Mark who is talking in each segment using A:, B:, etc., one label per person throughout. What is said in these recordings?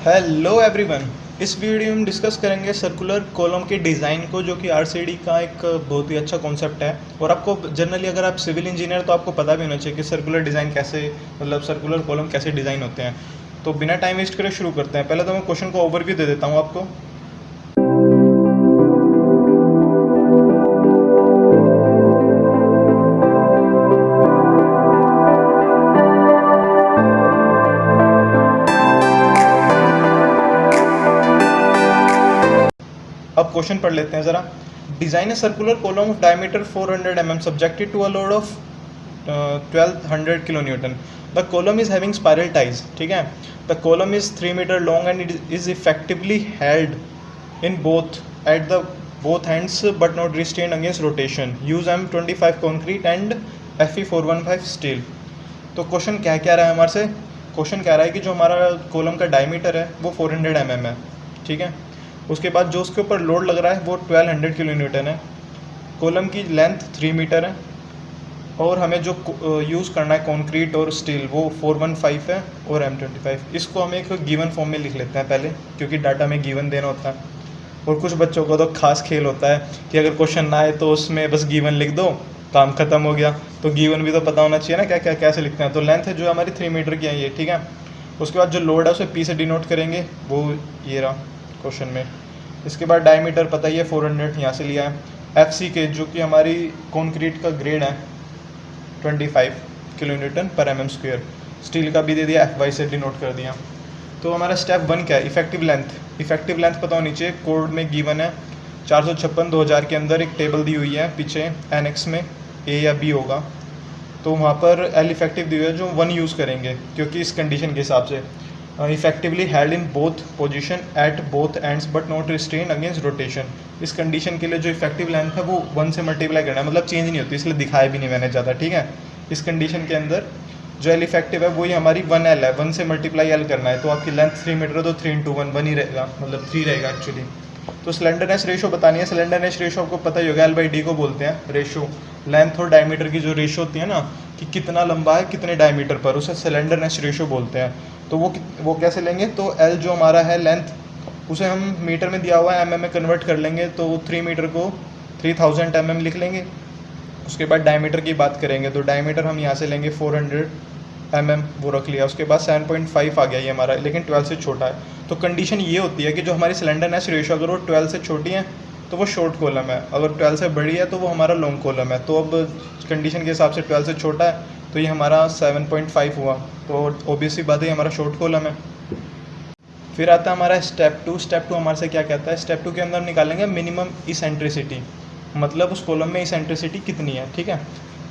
A: Hello everyone. इस video में हम डिस्कस करेंगे सर्कुलर कॉलम के डिज़ाइन को, जो कि आरसीडी का एक बहुत ही अच्छा कॉन्सेप्ट है। और आपको जनरली अगर आप सिविल इंजीनियर तो आपको पता भी होना चाहिए कि सर्कुलर डिज़ाइन कैसे, मतलब सर्कुलर कॉलम कैसे डिज़ाइन होते हैं। तो बिना टाइम वेस्ट करे शुरू करते हैं। पहले तो मैं क्वेश्चन को ओवरव्यू दे देता हूँ आपको। अब क्वेश्चन पढ़ लेते हैं ज़रा। Design a circular column of diameter 400 mm subjected to a load of 1200 kilo newton. The column is having spiral ties. ठीक है। The column is 3 metre long and it is effectively held in both at the both ends but not restrained against rotation. Use M25 concrete and Fe415 steel. तो question क्या क्या रहा है हमारे से? Question कह रहा है कि जो हमारा कॉलम का डायमीटर है वो 400 mm है। ठीक है। उसके बाद जो उसके ऊपर लोड लग रहा है वो 1200 किलो न्यूटन है। कॉलम की लेंथ 3 मीटर है और हमें जो यूज़ करना है कंक्रीट और स्टील वो 415 है और M25। इसको हम एक गिवन फॉर्म में लिख लेते हैं पहले, क्योंकि डाटा में गिवन देना होता है। और कुछ बच्चों को तो खास खेल होता है कि अगर क्वेश्चन ना आए तो उसमें बस गिवन लिख दो, काम खत्म हो गया। तो गिवन भी तो पता होना चाहिए ना, क्या क्या कैसे लिखते हैं। तो लेंथ है जो हमारी 3 मीटर की है ये। ठीक है। उसके बाद जो लोड है उसे पी से डिनोट करेंगे, वो ये रहा क्वेश्चन में। इसके बाद डायमीटर पता ही है 400 यहाँ से लिया है। एफ सी के जो कि हमारी कॉन्क्रीट का ग्रेड है 25 किलो न्यूटन पर एम एम स्क्वेयर। स्टील का भी दे दिया, एफ वाई से डिनोट कर दिया। तो हमारा स्टेप 1 क्या है? Effective length. इफेक्टिव लेंथ पता होनी चाहिए, कोड में गिवन है 456/2000 के अंदर एक टेबल दी हुई है पीछे एनेक्स में, ए या बी होगा। तो वहाँ पर एल इफेक्टिव दी हुई है जो 1 यूज़ करेंगे, क्योंकि इस कंडीशन के हिसाब से effectively held in both position at both ends but not restrain against rotation. इस कंडीशन के लिए जो इफेक्टिव लेंथ है वो 1 से मल्टीप्लाई करना है, मतलब चेंज नहीं होती, इसलिए दिखाया भी नहीं मैंने ज़्यादा। ठीक है। इस कंडीशन के अंदर जो एल इफेक्टिव है वही हमारी 1L है, 1 से मल्टीप्लाई एल करना है। तो आपकी लेंथ 3 मीटर है तो 3 × 1 1 ही रहेगा, मतलब 3 रहेगा एक्चुअली। तो स्लेंडरनेस रेशो बतानी है। स्लेंडरनेस रेशो आपको पता ही होगा, L/D को बोलते हैं रेशो। लेंथ और डायमीटर की जो रेशो होती है ना, कि कितना लंबा है कितने डायमीटर पर, उसे स्लेंडरनेस रेशो बोलते हैं। तो वो कैसे लेंगे? तो एल जो हमारा है लेंथ, उसे हम मीटर में दिया हुआ है mm में कन्वर्ट कर लेंगे। तो 3 मीटर को 3000 mm लिख लेंगे। उसके बाद डायमीटर की बात करेंगे तो डायमीटर हम यहाँ से लेंगे 400 mm, वो रख लिया। उसके बाद 7.5 आ गया ये हमारा, लेकिन 12 से छोटा है। तो कंडीशन ये होती है कि जो हमारी स्लेंडरनेस रेशो अगर वो 12 से छोटी है तो वो शॉर्ट कॉलम है, अगर 12 से बड़ी है तो वो हमारा लॉन्ग कॉलम है। तो अब कंडीशन के हिसाब से 12 से छोटा है तो ये हमारा 7.5 हुआ, तो ऑब्वियसली बात है हमारा शॉर्ट कॉलम है। फिर आता है हमारा स्टेप 2। स्टेप 2 हमारे से क्या कहता है? स्टेप 2 के अंदर निकालेंगे मिनिमम इसेंट्रिसिटी, मतलब उस कॉलम में इसेंट्रिसिटी कितनी है। ठीक है।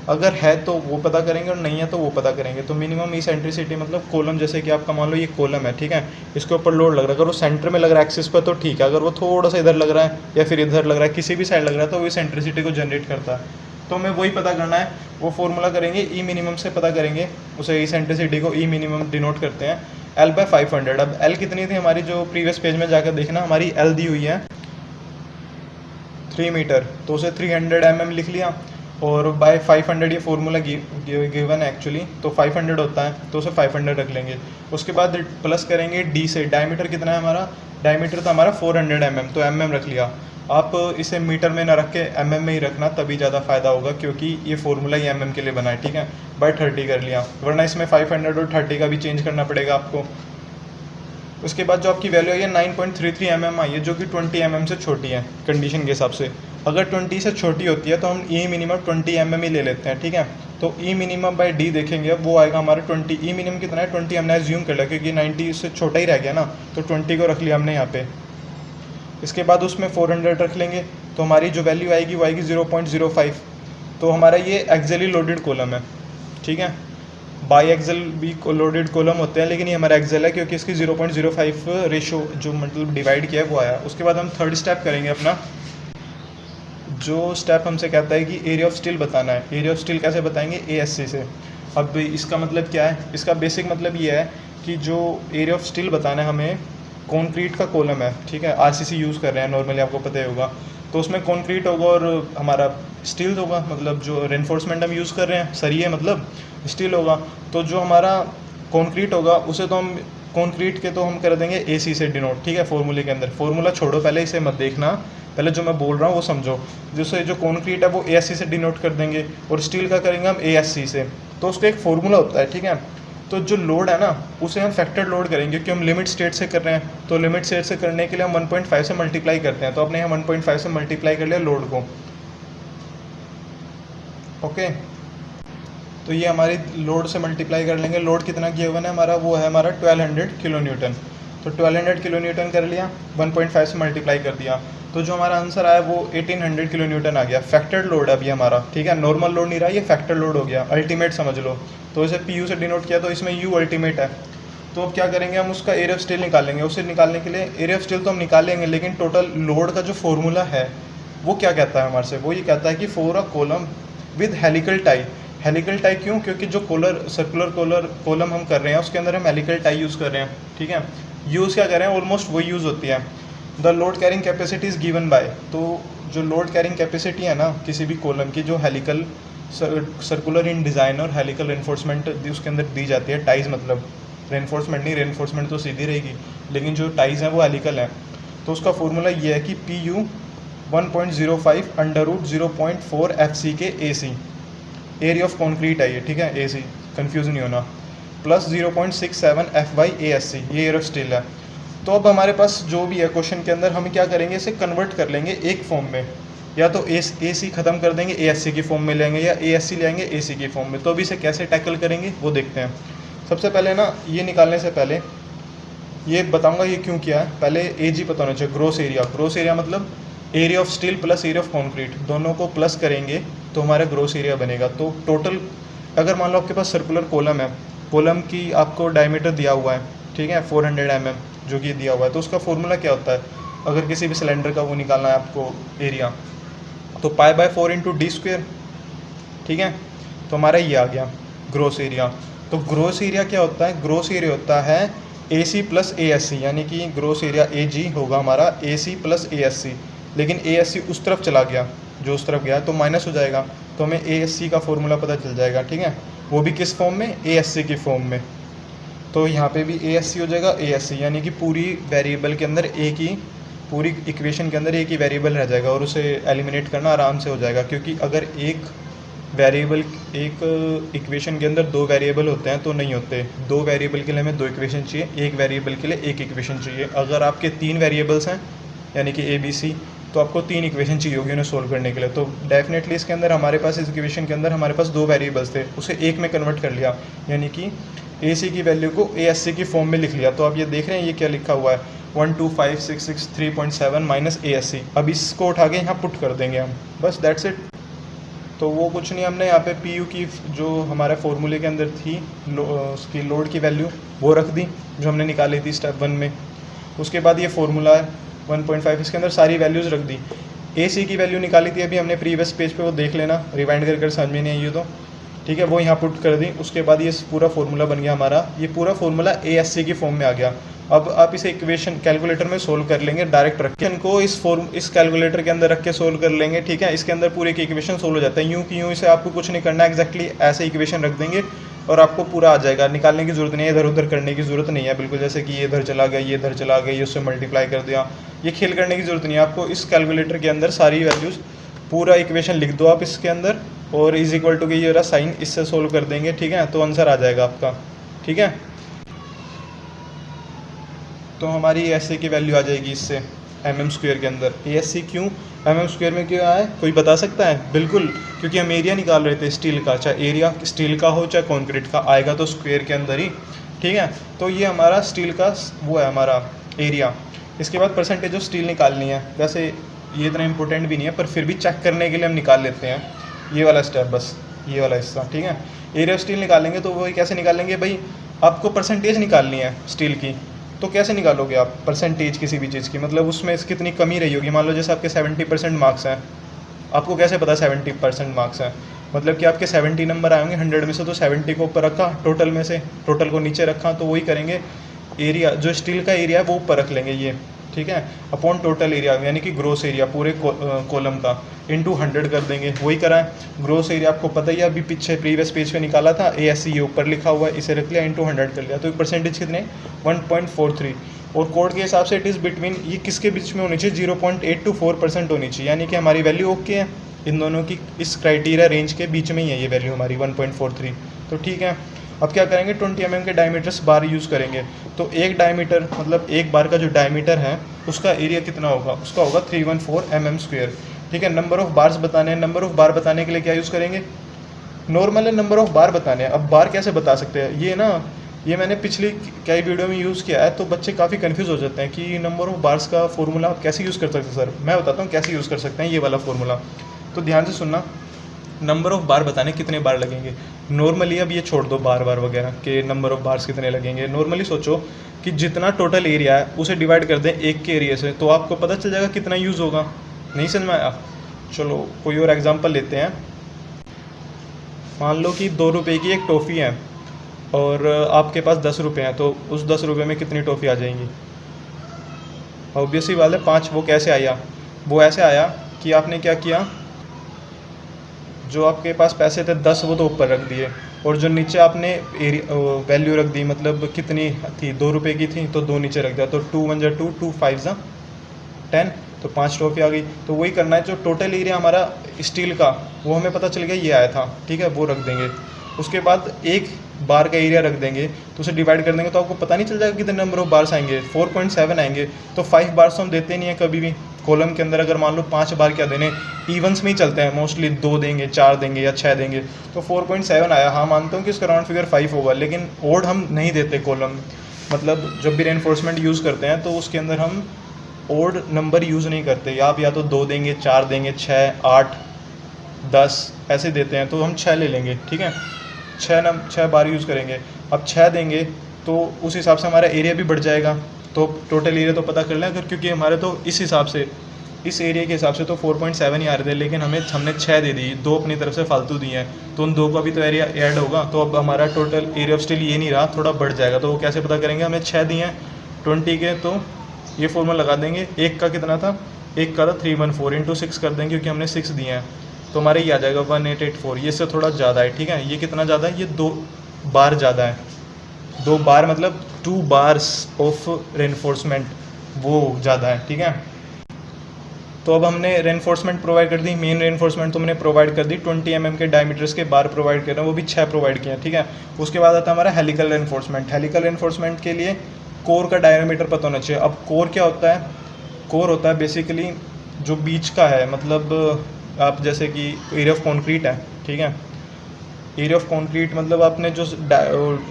A: अगर है तो वो पता करेंगे और नहीं है तो वो पता करेंगे। तो मिनिमम इसेंट्रिसिटी मतलब कॉलम, जैसे कि आपका मान लो ये कॉलम है। ठीक है। इसके ऊपर लोड लग रहा है, अगर वो सेंटर में लग रहा है एक्सिस पर तो ठीक है, अगर वो थोड़ा सा इधर लग रहा है या फिर इधर लग रहा है, किसी भी साइड लग रहा है, तो वो इसेंट्रिसिटी को जनरेट करता है। तो हमें वही पता करना है। वो फॉर्मूला करेंगे, ई मिनिमम से पता करेंगे उसे, इसेंट्रिसिटी को ई मिनिमम डिनोट करते हैं L/500। अब L कितनी थी हमारी, जो प्रीवियस पेज में जाकर देखना, हमारी L दी हुई है 3 मीटर, तो उसे 300 mm लिख लिया। और बाय 500 ये फार्मूला गिवन है एक्चुअली, तो 500 होता है तो उसे 500 रख लेंगे। उसके बाद प्लस करेंगे डी से। डायमीटर कितना है हमारा? डायमीटर तो हमारा 400 mm, तो mm रख लिया। आप इसे मीटर में ना रख के mm में ही रखना, तभी ज़्यादा फ़ायदा होगा, क्योंकि ये फार्मूला ही mm के लिए बना है। ठीक है। बाय 30 कर लिया, वरना इसमें 500 और 30 का भी चेंज करना पड़ेगा आपको। उसके बाद जो आपकी वैल्यू आई है 9.33 mm आई है, जो कि 20 mm से छोटी है कंडीशन के हिसाब से। अगर 20 से छोटी होती है तो हम ई मिनिमम 20 mm ही ले लेते हैं। ठीक है। तो ई मिनिमम बाय डी देखेंगे, वो आएगा हमारा 20। ई मिनिमम कितना है? 20 हमने एज्यूम कर लिया, क्योंकि 90 से छोटा ही रह गया ना, तो 20 को रख लिया हमने यहाँ पे। इसके बाद उसमें 400 रख लेंगे, तो हमारी जो वैल्यू आएगी वो आएगी 0.05। तो हमारा ये एक्सेली लोडेड कॉलम है। ठीक है। बाई एक्सेल भी लोडेड कॉलम होते हैं, लेकिन ये हमारा एक्सेल है क्योंकि इसकी 0.05 रेशो जो मतलब डिवाइड किया है वो आया। उसके बाद हम थर्ड स्टेप करेंगे अपना। जो स्टेप हमसे कहता है कि एरिया ऑफ स्टील बताना है। एरिया ऑफ स्टील कैसे बताएंगे? ASC से। अब इसका मतलब क्या है? इसका बेसिक मतलब ये है कि जो एरिया ऑफ स्टील बताना है हमें, कंक्रीट का कॉलम है। ठीक है। RCC यूज़ कर रहे हैं नॉर्मली, आपको पता ही होगा। तो उसमें कंक्रीट होगा और हमारा स्टील होगा, मतलब जो रेनफोर्समेंट हम यूज़ कर रहे हैं, सरिये मतलब स्टील होगा। तो जो हमारा कंक्रीट होगा उसे तो हम कंक्रीट के तो हम कर देंगे AC से डिनोट, ठीक है, फॉर्मूले के अंदर। फॉर्मूला छोड़ो, पहले इसे मत देखना, पहले जो मैं बोल रहा हूँ वो समझो। जैसे जो कंक्रीट है वो ASC से डिनोट कर देंगे और स्टील का करेंगे हम ASC से। तो उसका एक फॉर्मूला होता है, ठीक है। तो जो लोड है ना उसे हम फैक्टर लोड करेंगे क्योंकि हम लिमिट स्टेट से कर रहे हैं। तो लिमिट स्टेट से करने के लिए हम 1.5 से मल्टीप्लाई करते हैं। तो अपने यहाँ 1.5 से मल्टीप्लाई कर लिया लोड को, ओके। तो ये हमारी लोड से मल्टीप्लाई कर लेंगे। लोड कितना गिवन है हमारा, वो है हमारा 1200 किलो न्यूटन। तो 1200 किलो न्यूटन कर लिया, 1.5 से मल्टीप्लाई कर दिया, तो जो हमारा आंसर आया वो 1800 किलो न्यूटन आ गया। फैक्टर्ड लोड है अभी हमारा, ठीक है, नॉर्मल लोड नहीं रहा, ये फैक्टर लोड हो गया, अल्टीमेट समझ लो। तो इसे PU से डिनोट किया, तो इसमें U अल्टीमेट है। तो अब क्या करेंगे, हम उसका एरिया ऑफ स्टील निकालेंगे। उसे निकालने के लिए एरिया ऑफ स्टील तो हम निकालेंगे, लेकिन टोटल लोड का जो फॉर्मूला है वो क्या कहता है हमारे से, वो ये कहता है कि for a column with helical tie. Helical tie क्यों, क्योंकि जो सर्कुलर कॉलम हम कर रहे हैं उसके अंदर हम हेलिकल टाई यूज़ कर रहे हैं, ठीक है। यूज़ क्या कर रहे हैं, ऑलमोस्ट वही यूज़ होती है। The load carrying capacity is given by, तो जो लोड कैरिंग कैपेसिटी है ना किसी भी कॉलम की, जो हेलिकल सर्कुलर इन डिज़ाइन और हेलिकल रेनफोर्समेंट उसके अंदर दी जाती है। टाइज मतलब रेनफोर्समेंट नहीं, रेनफोर्समेंट तो सीधी रहेगी, लेकिन जो टाइज हैं वो हेलिकल है। तो उसका फॉर्मूला ये है कि PU 1.05 अंडर रूट 0.4 FC के AC, एरिया ऑफ कॉन्क्रीट है ये, ठीक है, AC कंफ्यूज नहीं होना, प्लस 0.67 FY/ASC, ये एयर ऑफ स्टील है। तो अब हमारे पास जो भी है क्वेश्चन के अंदर, हम क्या करेंगे, इसे कन्वर्ट कर लेंगे एक फॉर्म में, या तो AC ख़त्म कर देंगे ASC की फॉर्म में लेंगे, या ASC लेंगे AC की फॉर्म में। तो अभी इसे कैसे टैकल करेंगे वो देखते हैं। सबसे पहले ना ये निकालने से पहले ये बताऊंगा ये क्यों किया है। पहले AG पता होना चाहिए, ग्रोस एरिया। ग्रोस एरिया मतलब area of steel plus area of concrete, दोनों को प्लस करेंगे तो हमारा ग्रोस एरिया बनेगा। तो टोटल अगर मान लो आपके पास सर्कुलर कॉलम है, कॉलम की आपको डायमीटर दिया हुआ है, ठीक है, 400 mm जो कि दिया हुआ है, तो उसका फॉर्मूला क्या होता है अगर किसी भी सिलेंडर का वो निकालना है आपको एरिया, तो π/4 × d², ठीक है। तो हमारा ये आ गया ग्रोस एरिया। तो ग्रोस एरिया क्या होता है, ग्रोस एरिया होता है AC प्लस ASC, यानी कि ग्रोस एरिया AG होगा हमारा AC प्लस ASC, लेकिन ASC उस तरफ चला गया, जो उस तरफ गया तो माइनस हो जाएगा, तो हमें ASC का फॉर्मूला पता चल जाएगा, ठीक है, वो भी किस फॉर्म में, ASC की फॉर्म में। तो यहाँ पे भी ASC हो जाएगा ASC, यानी कि पूरी वेरिएबल के अंदर एक ही, पूरी इक्वेशन के अंदर एक ही वेरिएबल रह जाएगा और उसे एलिमिनेट करना आराम से हो जाएगा। क्योंकि अगर एक वेरिएबल, एक इक्वेशन के अंदर दो वेरिएबल होते हैं तो नहीं होते, दो वेरिएबल के लिए हमें दो इक्वेशन चाहिए, एक वेरिएबल के लिए एक इक्वेशन चाहिए। अगर आपके तीन वेरिएबल्स हैं यानी कि ABC, तो आपको तीन इक्वेशन चाहिए होगी उन्हें सोल्व करने के लिए। तो डेफिनेटली इसके अंदर हमारे पास, इस इक्वेशन के अंदर हमारे पास दो वेरिएबल्स थे, उसे एक में कन्वर्ट कर लिया, यानी कि AC की वैल्यू को ASC की फॉर्म में लिख लिया। तो आप ये देख रहे हैं ये क्या लिखा हुआ है, 12563.7 माइनस ASC। अब इसको उठा के यहाँ पुट कर देंगे हम, बस दैट्स इट। तो वो कुछ नहीं, हमने यहाँ पे PU की जो हमारे फॉर्मूले के अंदर थी उसकी लोड की वैल्यू वो रख दी जो हमने निकाली थी स्टेप 1 में। उसके बाद ये फार्मूला है 1.5, इसके अंदर सारी वैल्यूज़ रख दी। AC की वैल्यू निकाली थी अभी हमने प्रीवियस पेज पे, वो देख लेना, रिवाइंड कर समझ में नहीं आई तो, ठीक है, वो यहाँ पुट कर दी। उसके बाद ये पूरा फार्मूला बन गया हमारा, ये पूरा फार्मूला ASC की फॉर्म में आ गया। अब आप इसे इक्वेशन कैलकुलेटर में सोल्व कर लेंगे, डायरेक्ट रख के इनको इस कैलकुलेटर के अंदर रख के सोल्व कर लेंगे, ठीक है। इसके अंदर पूरे की इक्वेशन सोल्व हो जाता है, यूँ कि यूँ इसे आपको कुछ नहीं करना, एक्जैक्टली ऐसे इक्वेशन रख देंगे और आपको पूरा आ जाएगा। निकालने की ज़रूरत नहीं है, इधर उधर करने की ज़रूरत नहीं है, बिल्कुल जैसे कि ये इधर चला गया, ये इधर चला गया, ये उससे मल्टीप्लाई कर दिया, ये खेल करने की ज़रूरत नहीं है आपको। इस कैलकुलेटर के अंदर सारी वैल्यूज़, पूरा इक्वेशन लिख दो आप इसके अंदर, और इज इक्वल टू के ये रहा साइन, इससे सोल्व कर देंगे, ठीक है, तो आंसर आ जाएगा आपका, ठीक है। तो हमारी ASC की वैल्यू आ जाएगी इससे mm² के अंदर। ASC क्यों mm² में क्यों आया है, कोई बता सकता है? बिल्कुल, क्योंकि हम एरिया निकाल रहे थे स्टील का, चाहे एरिया स्टील का हो चाहे कंक्रीट का, आएगा तो स्क्वायर के अंदर ही, ठीक है। तो ये हमारा स्टील का वो है हमारा एरिया। इसके बाद परसेंटेज ऑफ स्टील निकालनी है। वैसे ये इतना इंपॉर्टेंट भी नहीं है, पर फिर भी चेक करने के लिए हम निकाल लेते हैं ये वाला स्टेप, बस ये वाला हिस्सा, ठीक है। एरिया ऑफ स्टील निकालेंगे तो वही कैसे निकालेंगे भाई, आपको परसेंटेज निकालनी है स्टील की। तो कैसे निकालोगे आप परसेंटेज किसी भी चीज़ की, मतलब उसमें कितनी कमी रही होगी। मान लो जैसे आपके 70% मार्क्स हैं, आपको कैसे पता 70% मार्क्स हैं, मतलब कि आपके 70 नंबर आए होंगे 100 में से, तो 70 को ऊपर रखा टोटल में से, टोटल को नीचे रखा, तो वही करेंगे। एरिया जो स्टील का एरिया है वो ऊपर रख लेंगे, ये ठीक है, अपॉन टोटल एरिया यानी कि ग्रोस एरिया पूरे कॉलम का इनटू 100 कर देंगे। वही करा है। ग्रोस एरिया आपको पता ही है, अभी पीछे प्रीवियस पेज पे निकाला था, ASC ये ऊपर लिखा हुआ है, इसे रख लिया, इनटू 100 कर लिया, तो परसेंटेज कितने 1.43। और कोड के हिसाब से इट इज़ बिटवीन, ये किसके बीच में होनी चाहिए 0.8 to 4% होनी चाहिए, यानी कि हमारी वैल्यू ओके है इन दोनों की, इस क्राइटेरिया रेंज के बीच में ही है ये वैल्यू हमारी 1.43, तो ठीक है। अब क्या करेंगे, 20 mm के डायमीटर्स बार यूज़ करेंगे। तो एक डायमीटर मतलब एक बार का जो डायमीटर है उसका एरिया कितना होगा, उसका होगा 314 mm²। ठीक है, नंबर ऑफ़ बार्स बताने हैं। नंबर ऑफ़ बार बताने के लिए क्या यूज़ करेंगे, नॉर्मल है नंबर ऑफ़ बार बताने हैं। अब बार कैसे बता सकते हैं, ये ना, ये मैंने पिछली कई वीडियो में यूज़ किया है, तो बच्चे काफ़ी कंफ्यूज हो जाते हैं कि नंबर ऑफ़ बार्स का फॉर्मूला आप कैसे यूज़ कर सकते हैं सर। मैं बताता हूँ कैसे यूज़ कर सकते हैं ये वाला फॉर्मूला। तो ध्यान से सुनना, नंबर ऑफ़ बार बताने कितने बार लगेंगे। नॉर्मली अब ये छोड़ दो बार बार वगैरह के नंबर ऑफ़ बार्स कितने लगेंगे। नॉर्मली सोचो कि जितना टोटल एरिया है उसे डिवाइड कर दें एक के एरिया से, तो आपको पता चल जाएगा कितना यूज़ होगा। नहीं समझ में आया, चलो कोई और एग्जांपल लेते हैं। मान लो कि 2 रुपये की एक टॉफ़ी है और आपके पास 10 रुपये हैं, तो उस 10 रुपये में कितनी टॉफ़ी आ जाएंगी। ऑब्वियसली वाले 5। वो कैसे आया, वो ऐसे आया कि आपने क्या किया, जो आपके पास पैसे थे 10 वो तो ऊपर रख दिए, और जो नीचे आपने वैल्यू रख दी, मतलब कितनी थी 2 रुपये की थी तो 2 नीचे रख दिया, तो 2 1 जा 2, 2 5 जा 10, तो 5 टॉफ़ी आ गई। तो वही करना है, जो टोटल एरिया हमारा स्टील का वो हमें पता चल गया ये आया था, ठीक है, वो रख देंगे। उसके बाद एक बार का एरिया रख देंगे, तो उसे डिवाइड कर देंगे, तो आपको पता नहीं चल जाएगा कितने नंबर ऑफ बार्स आएंगे, 4.7 आएंगे। तो 5 बार्स तो हम देते नहीं हैं कभी भी कॉलम के अंदर। अगर मान लो 5 बार क्या देने, इवंस में ही चलते हैं मोस्टली, 2 देंगे, 4 देंगे या 6 देंगे, तो 4.7 आया। हाँ मानता हूँ कि इसका राउंड फिगर 5 होगा, लेकिन ओड हम नहीं देते कॉलम, मतलब जब भी रेनफोर्समेंट यूज़ करते हैं तो उसके अंदर हम ओड नंबर यूज़ नहीं करते। आप या तो 2 देंगे, 4 देंगे, 6, 8, 10 ऐसे देते हैं, तो हम 6 ले लेंगे, ठीक है, 6 बार यूज़ करेंगे। अब 6 देंगे तो उस हिसाब से हमारा एरिया भी बढ़ जाएगा। तो टोटल एरिया तो पता कर लें अगर, क्योंकि हमारे तो इस हिसाब से, इस एरिया के हिसाब से तो 4.7 ही आ रहे थे, लेकिन हमने 6 दे दी, 2 अपनी तरफ से फालतू दिए हैं, तो उन 2 का भी तो एरिया ऐड होगा। तो अब हमारा टोटल एरिया ऑफ स्टील ये नहीं रहा, थोड़ा बढ़ जाएगा। तो वो कैसे पता करेंगे, हमें 6 दिए हैं 20 के, तो ये फॉर्मूला लगा देंगे। एक का कितना था, एक का था 314, इंटू 6 कर देंगे क्योंकि हमने 6 दिए हैं, तो हमारे ये आ जाएगा 1884। ये इससे थोड़ा ज़्यादा है, ठीक है। ये कितना ज़्यादा है, ये 2 बार ज़्यादा है। 2 बार मतलब 2 बार्स ऑफ रेनफोर्समेंट, वो ज़्यादा है, ठीक है। तो अब हमने रेनफोर्समेंट प्रोवाइड कर दी, मेन रेनफोर्समेंट तो हमने प्रोवाइड कर दी, 20 mm के डायमीटर्स के बार प्रोवाइड कर रहे हैं, वो भी 6 प्रोवाइड किए हैं, ठीक है। उसके बाद आता है हमारा हेलिकल रेनफोर्समेंट। हेलिकल रेनफोर्समेंट के लिए कोर का डायमीटर पता होना चाहिए। अब कोर क्या होता है, कोर होता है बेसिकली जो बीच का है, मतलब आप जैसे कि एरिया ऑफ कॉन्क्रीट है, ठीक है। एरिया ऑफ कॉन्क्रीट मतलब आपने जो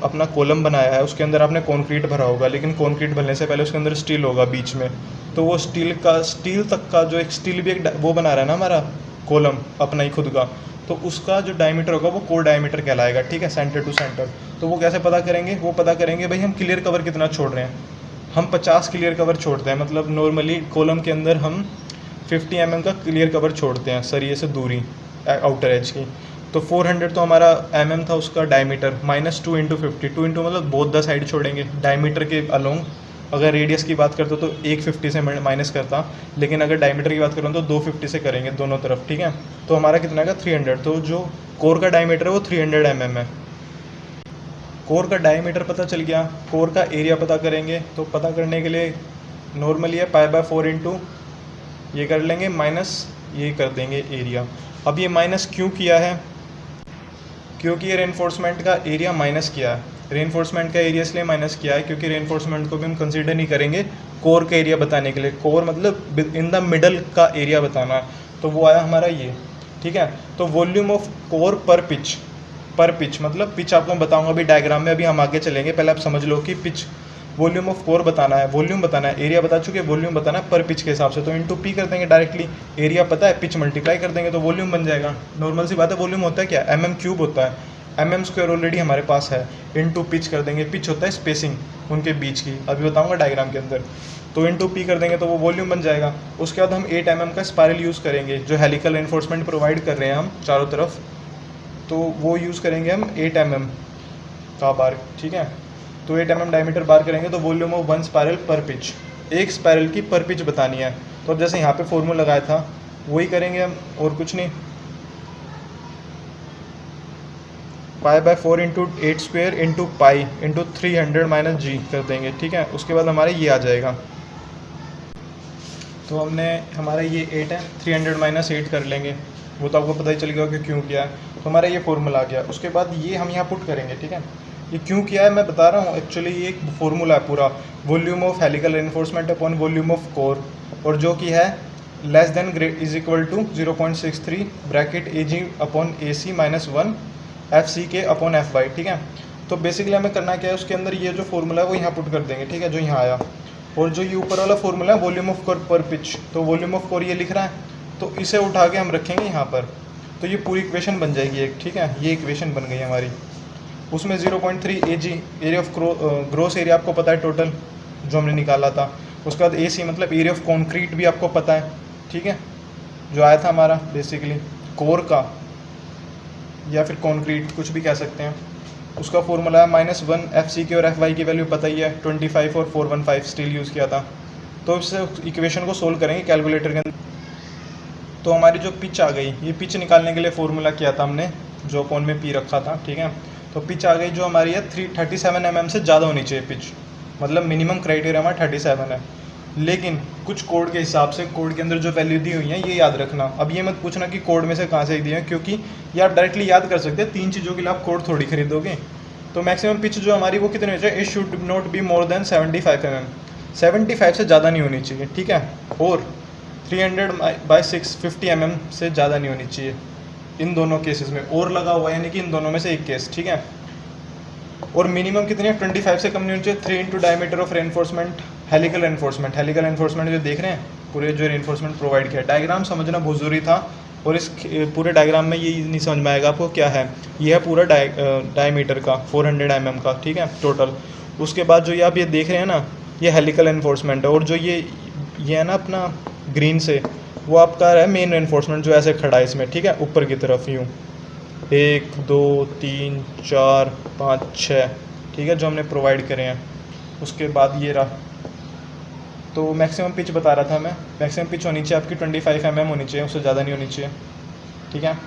A: अपना कॉलम बनाया है उसके अंदर आपने कॉन्क्रीट भरा होगा, लेकिन कॉन्क्रीट भरने से पहले उसके अंदर स्टील होगा बीच में, तो वो स्टील तक का जो एक स्टील भी एक वो बना रहा है ना हमारा कॉलम अपना ही खुद का, तो उसका जो डायमीटर होगा वो कोर डायमीटर कहलाएगा, ठीक है, सेंटर टू सेंटर। तो वो कैसे पता करेंगे, वो पता करेंगे भाई हम क्लियर कवर कितना छोड़ रहे हैं। हम 50 क्लियर कवर छोड़ते हैं, मतलब नॉर्मली कॉलम के अंदर हम 50 mm का क्लियर कवर छोड़ते हैं सरिये से दूरी आउटर एज की। तो 400 तो हमारा mm था उसका डायमीटर, -2 इंटू 50, 2 इंटू मतलब बोथ द साइड छोड़ेंगे डायमीटर के अलोंग। अगर रेडियस की बात करते तो 150 से माइनस करता, लेकिन अगर डायमीटर की बात करूँ तो 250 से करेंगे दोनों तरफ, ठीक है। तो हमारा कितना का 300, तो जो कोर का डायमीटर है वो 300 mm है। कोर का डायमीटर पता चल गया, कोर का एरिया पता करेंगे। तो पता करने के लिए नॉर्मली है π/4 इंटू ये कर लेंगे माइनस ये कर देंगे एरिया। अब ये माइनस क्यों किया है, क्योंकि ये रेनफोर्समेंट का एरिया माइनस किया है। रेनफोर्समेंट का एरिया इसलिए माइनस किया है क्योंकि रेनफोर्समेंट को भी हम कंसीडर नहीं करेंगे कोर का एरिया बताने के लिए। कोर मतलब इन द मिडल का एरिया बताना है, तो वो आया हमारा ये, ठीक है। तो वॉल्यूम ऑफ कोर पर पिच मतलब पिच आपको मैं बताऊंगा अभी डायग्राम में, अभी हम आगे चलेंगे, पहले आप समझ लो कि पिच वॉल्यूम ऑफ कोर बताना है, वॉल्यूम बताना है, एरिया बता चुके, वॉल्यूम बताना है पर पिच के हिसाब से। तो इंटू पी कर देंगे डायरेक्टली, एरिया पता है, पिच मल्टीप्लाई कर देंगे तो वॉल्यूम बन जाएगा। नॉर्मल सी बात है, वॉल्यूम होता है क्या, mm³ होता है, mm² ऑलरेडी हमारे पास है, इंटू पिच कर देंगे। पिच होता है स्पेसिंग उनके बीच की, अभी बताऊँगा डायग्राम के अंदर। तो इंटू पी कर देंगे तो वो वॉल्यूम बन जाएगा। उसके बाद हम 8 mm का स्पायरल यूज़ करेंगे, जो हेलिकल रेनफोर्समेंट प्रोवाइड कर रहे हैं हम चारों तरफ, तो वो यूज़ करेंगे हम 8 mm का बार, ठीक है। तो 8 mm डायमीटर बार करेंगे तो वॉल्यूम ऑफ 1 स्पायरल पर पिच, एक स्पायरल की पर पिच बतानी है। तो अब जैसे यहाँ पे फॉर्मूला लगाया था वही करेंगे हम, और कुछ नहीं। π/4 into 8² into pi into 300 minus जी कर देंगे, ठीक है। उसके बाद हमारे ये आ जाएगा, तो हमने हमारा ये 8 है, 300 माइनस 8 कर लेंगे, वो तो आपको पता ही चल गया कि क्यों किया है। तो हमारा ये फॉर्मूला आ गया। उसके बाद ये हम यहाँ पुट करेंगे, ठीक है। ये क्यों किया है मैं बता रहा हूँ, एक्चुअली ये एक फॉर्मूला है पूरा, volume of helical reinforcement upon volume of core, और जो कि है less than is equal to 0.63 bracket AG upon AC minus 1 FC के अपॉन FY, ठीक है। तो बेसिकली हमें करना क्या है, उसके अंदर ये जो फॉर्मूला है वो यहाँ पुट कर देंगे, ठीक है, जो यहाँ आया। और जो ये ऊपर वाला फॉर्मूला है वॉल्यूम ऑफ कोर पर पिच, तो वॉल्यूम ऑफ कोर ये लिख रहा है, तो इसे उठा के हम रखेंगे यहाँ पर, तो ये पूरी इक्वेशन बन जाएगी एक, ठीक है। ये इक्वेशन बन गई हमारी। उसमें 0.3 AG area of gross area आपको पता है टोटल जो हमने निकाला था। उसके बाद AC मतलब एरिया ऑफ कॉन्क्रीट भी आपको पता है, ठीक है, जो आया था हमारा बेसिकली कोर का, या फिर कॉन्क्रीट कुछ भी कह सकते हैं। उसका फॉर्मूला है -1 FC की, और FY की वैल्यू पता ही है 25 और 415 स्टील यूज़ किया था। तो इससे इक्वेशन को सोल्व करेंगे कैलकुलेटर के अंदर। तो हमारी जो पिच आ गई, ये पिच निकालने के लिए फॉर्मूला किया था हमने, जो अपॉन में P रखा था, ठीक है। तो पिच आ गई जो हमारी है 37 mm से ज़्यादा होनी चाहिए पिच, मतलब मिनिमम क्राइटेरिया हमारा 37 है। लेकिन कुछ कोड के हिसाब से, कोड के अंदर जो वैल्यू दी हुई है ये याद रखना। अब ये मत पूछना कि कोड में से कहाँ से दिए हैं, क्योंकि ये आप डायरेक्टली याद कर सकते हैं, 3 चीज़ों के लिए आप कोड थोड़ी खरीदोगे। तो मैक्सिमम पिच जो हमारी वो कितनी हो जाए, it should not be more than 75 mm, 75 से ज़्यादा नहीं होनी चाहिए, ठीक है। और 300/6 50 mm से ज़्यादा नहीं होनी चाहिए इन दोनों केसेस में, और लगा हुआ यानी कि इन दोनों में से एक केस, ठीक है। और मिनिमम कितनी है, 25 से कम नहीं होनी चाहिए। 3 into diameter of reinforcement, helical reinforcement जो देख रहे हैं पूरे जो रेनफोर्समेंट प्रोवाइड किया। डायग्राम समझना बहुत ज़रूरी था, और इस पूरे डायग्राम में ये नहीं समझ में आएगा आपको क्या है। ये है पूरा डायमीटर का 400 mm का, ठीक है, टोटल। उसके बाद जो ये आप ये देख रहे हैं ना, ये हेलिकल रेनफोर्समेंट है, और जो ये है ना अपना ग्रीन से, वो आपका है मेन रेनफोर्समेंट जो ऐसे खड़ा है इसमें, ठीक है, ऊपर की तरफ यूँ 1 2 3 4 5 6, ठीक है, जो हमने प्रोवाइड करे हैं। उसके बाद ये रहा, तो मैक्सिमम पिच बता रहा था मैं, मैक्सिमम पिच होनी चाहिए आपकी 25 mm होनी चाहिए, उससे ज़्यादा नहीं होनी चाहिए, ठीक है।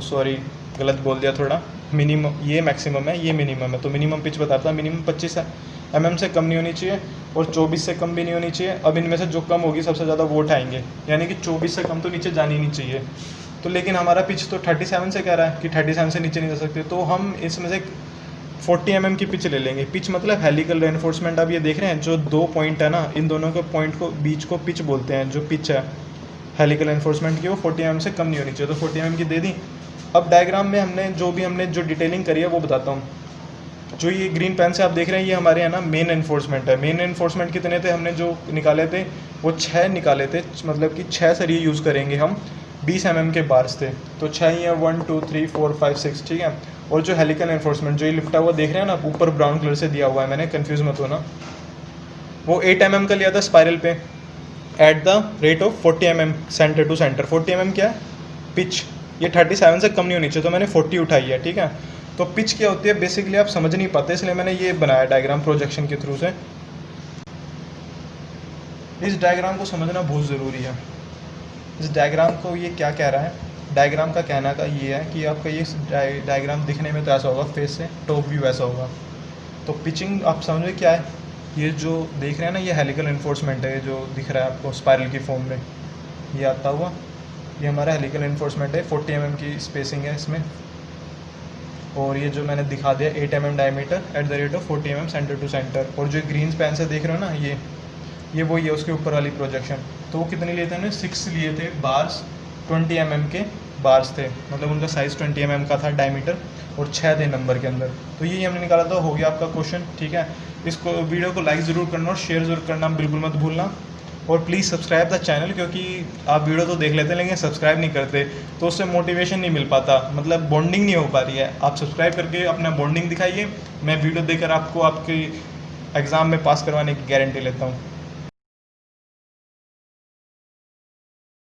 A: सॉरी गलत बोल दिया थोड़ा, मिनिमम ये मैक्सिमम है, ये मिनिमम है। तो मिनिमम पिच बता रहा था, मिनिमम 25 mm से कम नहीं होनी चाहिए, और 24 से कम भी नहीं होनी चाहिए। अब इनमें से जो कम होगी सबसे ज़्यादा वो उठाएंगे, यानी कि 24 से कम तो नीचे जानी नहीं चाहिए। तो लेकिन हमारा पिच तो 37 से कह रहा है कि 37 से नीचे नहीं जा सकते, तो हम इसमें से 40 mm की पिच ले लेंगे। पिच मतलब हेलिकल रेनफोर्समेंट, आप ये देख रहे हैं जो 2 पॉइंट है ना, इन दोनों के पॉइंट को बीच को पिच बोलते हैं। जो पिच है हेलिकल रेनफोर्समेंट की वो 40 mm से कम नहीं होनी चाहिए, तो 40 mm की दे दी। अब डायग्राम में हमने जो डिटेलिंग करी है वो बताता हूँ। जो ये ग्रीन पेन से आप देख रहे हैं, ये हमारे यहाँ ना मेन एनफोर्समेंट है। मेन एनफोर्समेंट कितने थे, हमने जो निकाले थे वो 6 निकाले थे, मतलब कि 6 सरिये यूज़ करेंगे हम, 20 mm के बार्स थे, तो 6 ही है, 1 2 3 4 5 6, ठीक है। और जो हेलिकल एनफोर्समेंट जो ये लिफ्टा हुआ देख रहे हैं ना, ऊपर ब्राउन कलर से दिया हुआ है, मैंने कंफ्यूज मत होना, वो 8 mm का लिया था स्पायरल पे, at the rate of 40 mm centre to centre. 40 mm क्या है, पिच, ये 37 से कम नहीं होनी चाहिए, तो मैंने 40 उठाई है, ठीक है। तो पिच क्या होती है बेसिकली आप समझ नहीं पाते, इसलिए मैंने ये बनाया डायग्राम प्रोजेक्शन के थ्रू से। इस डायग्राम को समझना बहुत ज़रूरी है। इस डायग्राम को ये क्या कह रहा है, डायग्राम का कहना का ये है कि आपका ये डायग्राम दिखने में तो ऐसा होगा, फेस से टॉप व्यू ऐसा होगा। तो पिचिंग आप समझे क्या है, ये जो देख रहे हैं ना, ये हेलिकल एनफोर्समेंट है, जो दिख रहा है आपको स्पायरल की फॉर्म में, ये आता हुआ, ये हमारा हेलिकल एनफोर्समेंट है। 40 mm की स्पेसिंग है इसमें, और ये जो मैंने दिखा दिया 8 mm diameter at the rate of 40 mm centre to centre. और जो ग्रीन पेन से देख रहे हो ना, ये वही है उसके ऊपर वाली प्रोजेक्शन। तो वो कितने लिए थे हमने, 6 लिए थे बार्स, 20 mm के बार्स थे, मतलब उनका साइज़ 20 mm का था डायमीटर, और 6 थे नंबर के अंदर। तो यही हमने निकाला था, हो गया आपका क्वेश्चन, ठीक है। इसको वीडियो को लाइक ज़रूर करना और शेयर ज़रूर करना बिल्कुल मत भूलना, और प्लीज़ सब्सक्राइब द चैनल, क्योंकि आप वीडियो तो देख लेते हैं लेकिन सब्सक्राइब नहीं करते, तो उससे मोटिवेशन नहीं मिल पाता, मतलब बॉन्डिंग नहीं हो पा रही है। आप सब्सक्राइब करके अपना बॉन्डिंग दिखाइए, मैं वीडियो देकर आपको आपके एग्ज़ाम में पास करवाने की गारंटी लेता हूँ।